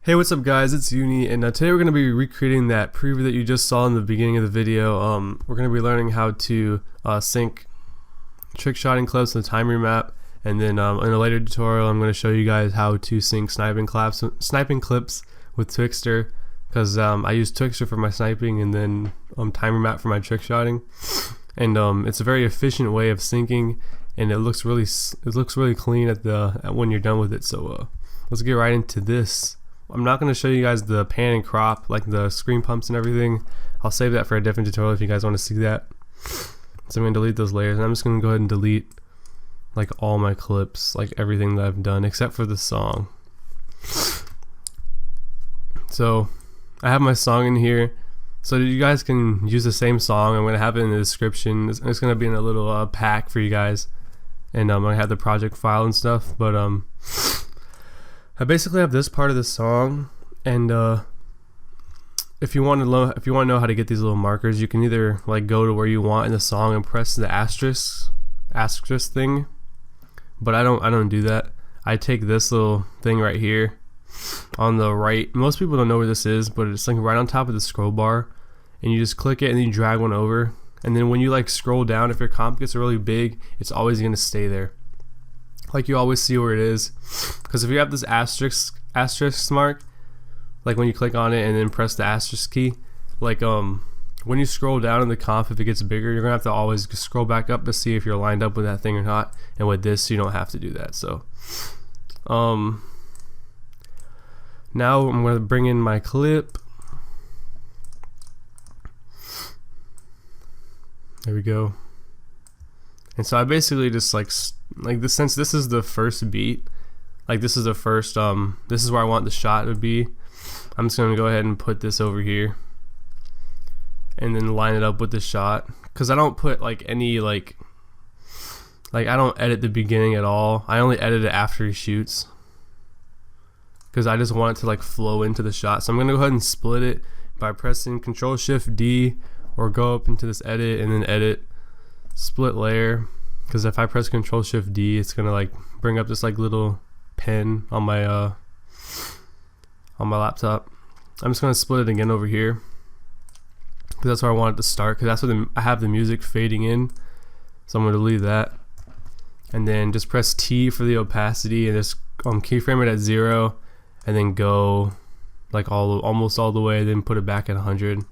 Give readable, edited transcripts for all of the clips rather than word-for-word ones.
Hey, what's up guys, it's Uni, and today we're going to be recreating that preview that you just saw in the beginning of the video. We're going to be learning how to sync trick shotting clips with time remap, and then in a later tutorial I'm going to show you guys how to sync sniping clips with Twixtor, because I use Twixtor for my sniping and then time remap for my trick shotting, and it's a very efficient way of syncing, and it looks really clean when you're done with it. So let's get right into this. I'm not going to show you guys the pan and crop, like the screen pumps and everything. I'll save that for a different tutorial if you guys want to see that. So I'm going to delete those layers, and I'm just going to go ahead and delete like all my clips, like everything that I've done except for the song. So I have my song in here, so you guys can use the same song. I'm going to have it in the description. It's going to be in a little pack for you guys, and I have the project file and stuff, but I basically have this part of the song, and if you want to know how to get these little markers, you can either like go to where you want in the song and press the asterisk thing, but I don't do that. I take this little thing right here on the right. Most people don't know where this is, but it's like right on top of the scroll bar, and you just click it and then you drag one over, and then when you like scroll down, if your comp gets really big, it's always going to stay there. Like you always see where it is, because if you have this asterisk mark, like when you click on it and then press the asterisk key, like when you scroll down in the comp, if it gets bigger, you're gonna have to always scroll back up to see if you're lined up with that thing or not, and with this you don't have to do that. So now I'm gonna bring in my clip. There we go. And so I basically just like this, since this is the first beat, like this is the first this is where I want the shot to be, I'm just gonna go ahead and put this over here and then line it up with the shot, because I don't put like any like I don't edit the beginning at all. I only edit it after he shoots, because I just want it to like flow into the shot. So I'm gonna go ahead and split it by pressing Control-Shift-D, or go up into this edit and then edit split layer, because if I press Control-Shift-D, it's gonna like bring up this like little pen on my laptop. I'm just gonna split it again over here, because that's where I want it to start, because that's where I have the music fading in. So I'm gonna leave that, and then just press T for the opacity, and just keyframe it at 0, and then go like almost all the way, then put it back at 100.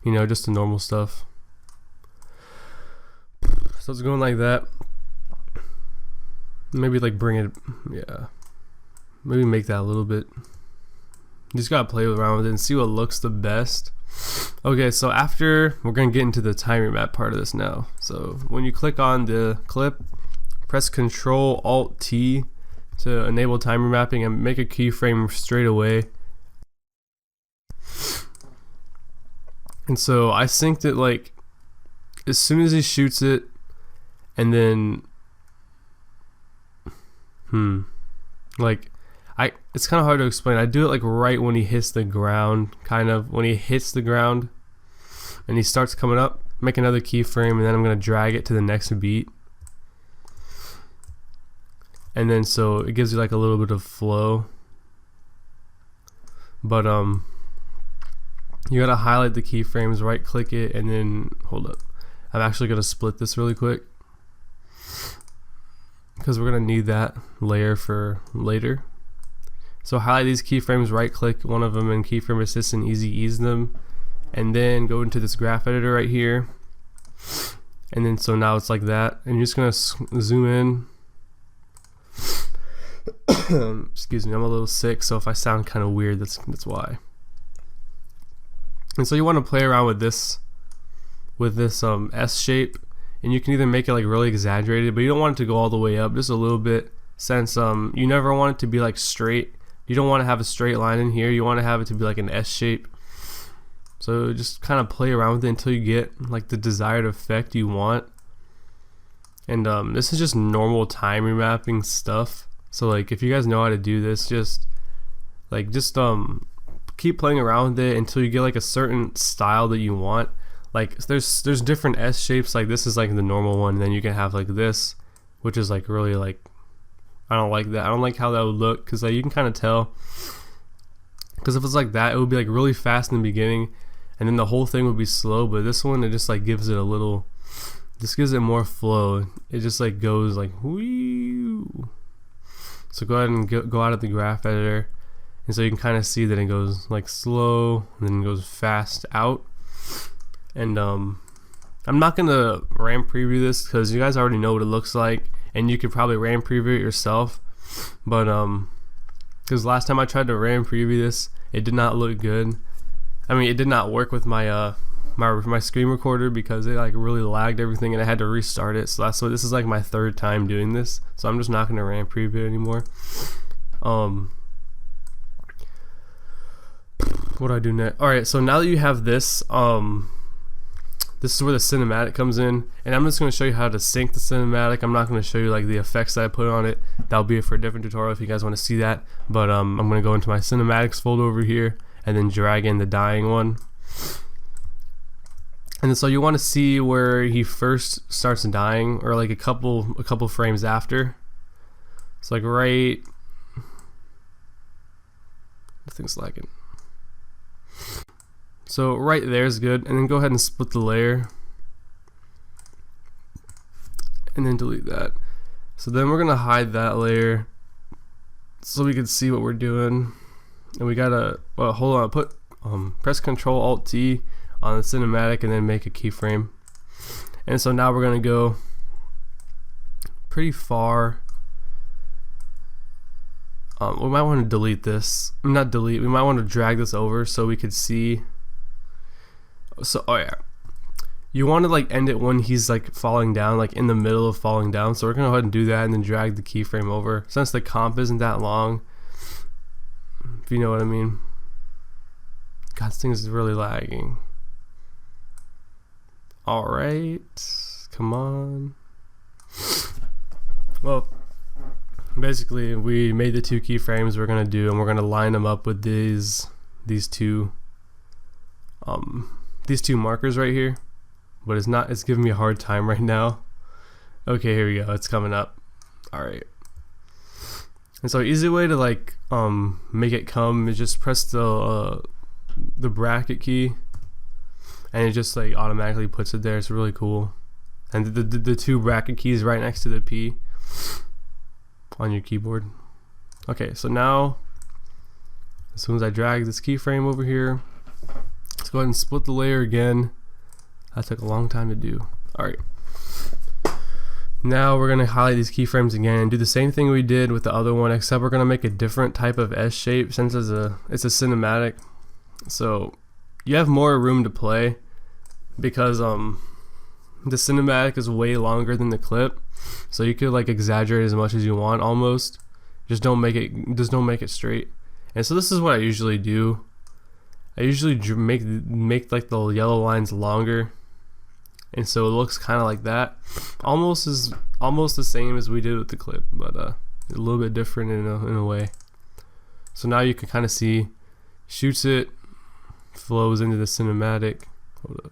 You know, just the normal stuff. So it's going like that. Maybe like bring it, yeah, maybe make that a little bit. You just gotta play around with it and see what looks the best. Okay, so after, we're gonna get into the time remap part of this now. So when you click on the clip, press Control-Alt-T to enable time remapping, and make a keyframe straight away. And so I synced it like as soon as he shoots it, and then like it's kind of hard to explain. I do it like right when he hits the ground, kind of when he hits the ground and he starts coming up. Make another keyframe, and then I'm gonna drag it to the next beat, and then so it gives you like a little bit of flow. But you gotta highlight the keyframes, right click it, and then hold up. I'm actually gonna split this really quick, because we're gonna need that layer for later. So highlight these keyframes, right click one of them in keyframe assist, and easy ease them, and then go into this graph editor right here, and then so now it's like that, and you're just gonna zoom in. Excuse me, I'm a little sick, so if I sound kind of weird, that's why. And so you want to play around with this S shape, and you can either make it like really exaggerated, but you don't want it to go all the way up, just a little bit, since you never want it to be like straight. You don't want to have a straight line in here. You want to have it to be like an S shape. So just kind of play around with it until you get like the desired effect you want. And this is just normal time remapping stuff. So like if you guys know how to do this, just keep playing around with it until you get like a certain style that you want. Like there's different S shapes. Like this is like the normal one, and then you can have like this, which is like really like, I don't like that. I don't like how that would look, because like you can kind of tell Because if it's like that, it would be like really fast in the beginning, and then the whole thing would be slow. But this one, it just like gives it a little, just gives it more flow. It just like goes like whoo. So go ahead and go out of the graph editor, and so you can kind of see that it goes like slow and then it goes fast out. And I'm not gonna RAM preview this because you guys already know what it looks like, and you could probably RAM preview it yourself. But because last time I tried to RAM preview this, it did not look good. I mean, it did not work with my my screen recorder because it like really lagged everything, and I had to restart it. So that's why this is like my third time doing this. So I'm just not gonna RAM preview it anymore. What do I do next? All right, so now that you have this, this is where the cinematic comes in, and I'm just going to show you how to sync the cinematic. I'm not going to show you like the effects that I put on it. That'll be it for a different tutorial if you guys want to see that. But I'm going to go into my cinematics folder over here and then drag in the dying one. And so you want to see where he first starts dying, or like a couple frames after. It's like right. The thing's lagging. So right there is good, and then go ahead and split the layer and then delete that. So then we're gonna hide that layer so we can see what we're doing. And we gotta, well, hold on, put press Control Alt T on the cinematic and then make a keyframe. And so now we're gonna go pretty far. We might want to delete this. Not delete. We might want to drag this over so we could see. So, oh yeah, you want to like end it when he's like falling down, like in the middle of falling down. So we're gonna go ahead and do that, and then drag the keyframe over. Since the comp isn't that long, if you know what I mean. God, this thing is really lagging. All right, come on. Well, basically, we made the two keyframes we're gonna do, and we're gonna line them up with these two markers right here. But it's giving me a hard time right now. Okay, here we go, it's coming up. All right. And so easy way to like make it come is just press the bracket key, and it just like automatically puts it there. It's really cool. And the two bracket keys right next to the P on your keyboard. Okay, so now as soon as I drag this keyframe over here, let's go ahead and split the layer again. That took a long time to do. Alright, now we're going to highlight these keyframes again and do the same thing we did with the other one, except we're going to make a different type of S shape since it's a cinematic. So you have more room to play because the cinematic is way longer than the clip, so you could like exaggerate as much as you want almost. Just don't make it straight. And so this is what I usually do. I usually make like the yellow lines longer, and so it looks kind of like that, almost the same as we did with the clip, but a little bit different in a way. So now you can kind of see, shoots it, flows into the cinematic. Hold up.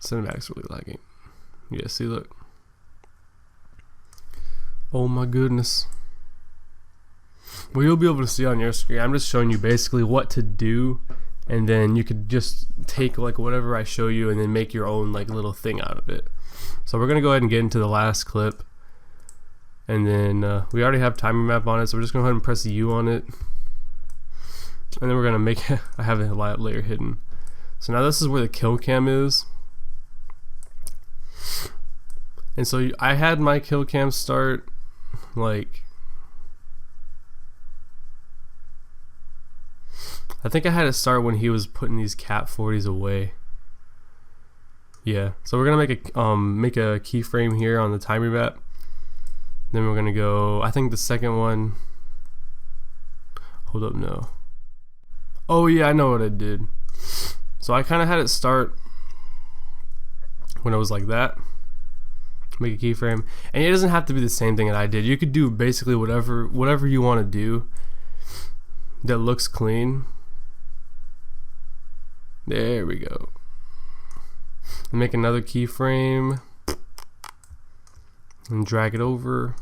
Cinematic's really lagging. Yeah, see, look. Oh my goodness. Well, you'll be able to see on your screen. I'm just showing you basically what to do, and then you could just take like whatever I show you and then make your own like little thing out of it. So we're gonna go ahead and get into the last clip, and then we already have time remap on it, so we're just gonna go ahead and press the U on it, and then we're gonna make I have a layer hidden. So now this is where the kill cam is. And so I had my kill cam start like, I think I had it start when he was putting these Cat 40s away. Yeah, so we're gonna make a keyframe here on the time remap. Then we're gonna go, I think the second one, hold up, no. Oh yeah, I know what I did. So I kind of had it start when it was like that. Make a keyframe, and it doesn't have to be the same thing that I did. You could do basically whatever you want to do that looks clean. There we go. Make another keyframe and drag it over.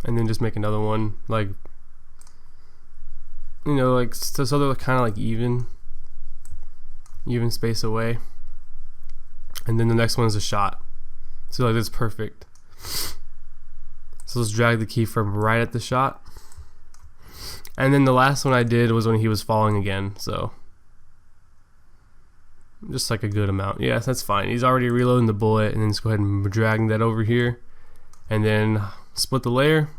and then just make another one, like, you know, like so they're kind of like even space away, and then the next one is a shot. So like that's perfect. So let's drag the keyframe right at the shot, and then the last one I did was when he was falling again, so just like a good amount. Yeah, that's fine. He's already reloading the bullet, and then just go ahead and drag that over here, and then split the layer.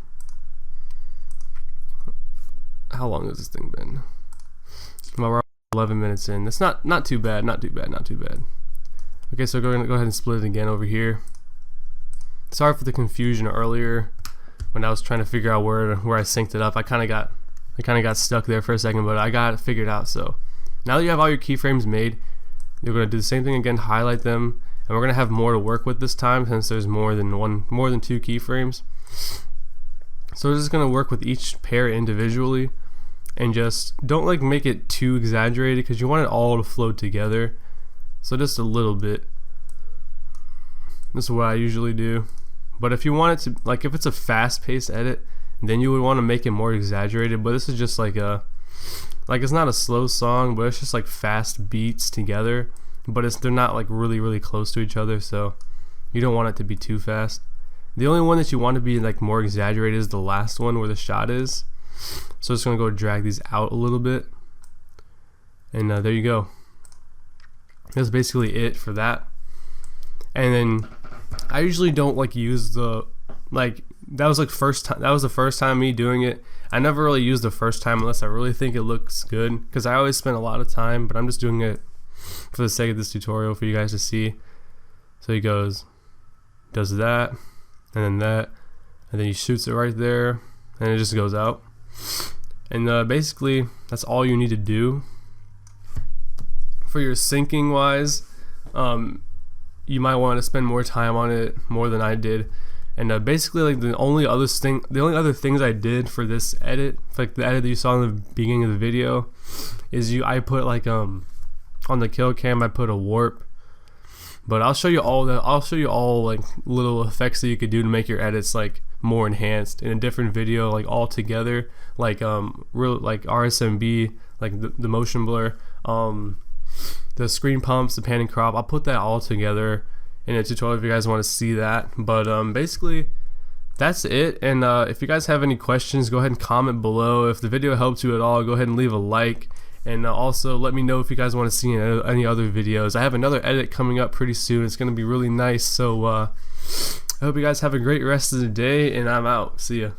How long has this thing been? Well, we're 11 minutes in. That's not too bad. Not too bad. Okay, so we're gonna go ahead and split it again over here. Sorry for the confusion earlier when I was trying to figure out where I synced it up. I kind of got stuck there for a second, but I got it figured out. So now that you have all your keyframes made, you're gonna do the same thing again, highlight them, and we're gonna have more to work with this time since there's more than two keyframes. So we're just gonna work with each pair individually, and just don't like make it too exaggerated because you want it all to flow together. So just a little bit. This is what I usually do. But if you want it to, like, if it's a fast-paced edit, then you would want to make it more exaggerated. But this is just like it's not a slow song, but it's just like fast beats together. But they're not like really close to each other, so you don't want it to be too fast. The only one that you want to be like more exaggerated is the last one where the shot is. So I'm just gonna go drag these out a little bit, and there you go. That's basically it for that. And then I usually don't like use the that was the first time me doing it. I never really use the first time unless I really think it looks good, because I always spend a lot of time, but I'm just doing it for the sake of this tutorial for you guys to see. So he does that, and then that, and then he shoots it right there, and it just goes out. And basically that's all you need to do. For your syncing wise, you might want to spend more time on it, more than I did. And basically, like, the only other things I did for this edit, like the edit that you saw in the beginning of the video, is I put like on the kill cam I put a warp. But I'll show you all like little effects that you could do to make your edits like more enhanced in a different video, like all together, like like RSMB, like the motion blur, the screen pumps, the pan and crop. I'll put that all together in a tutorial if you guys want to see that. But basically that's it. And if you guys have any questions, go ahead and comment below. If the video helped you at all, go ahead and leave a like. And also let me know if you guys want to see any other videos. I have another edit coming up pretty soon. It's going to be really nice. So I hope you guys have a great rest of the day, and I'm out. See ya.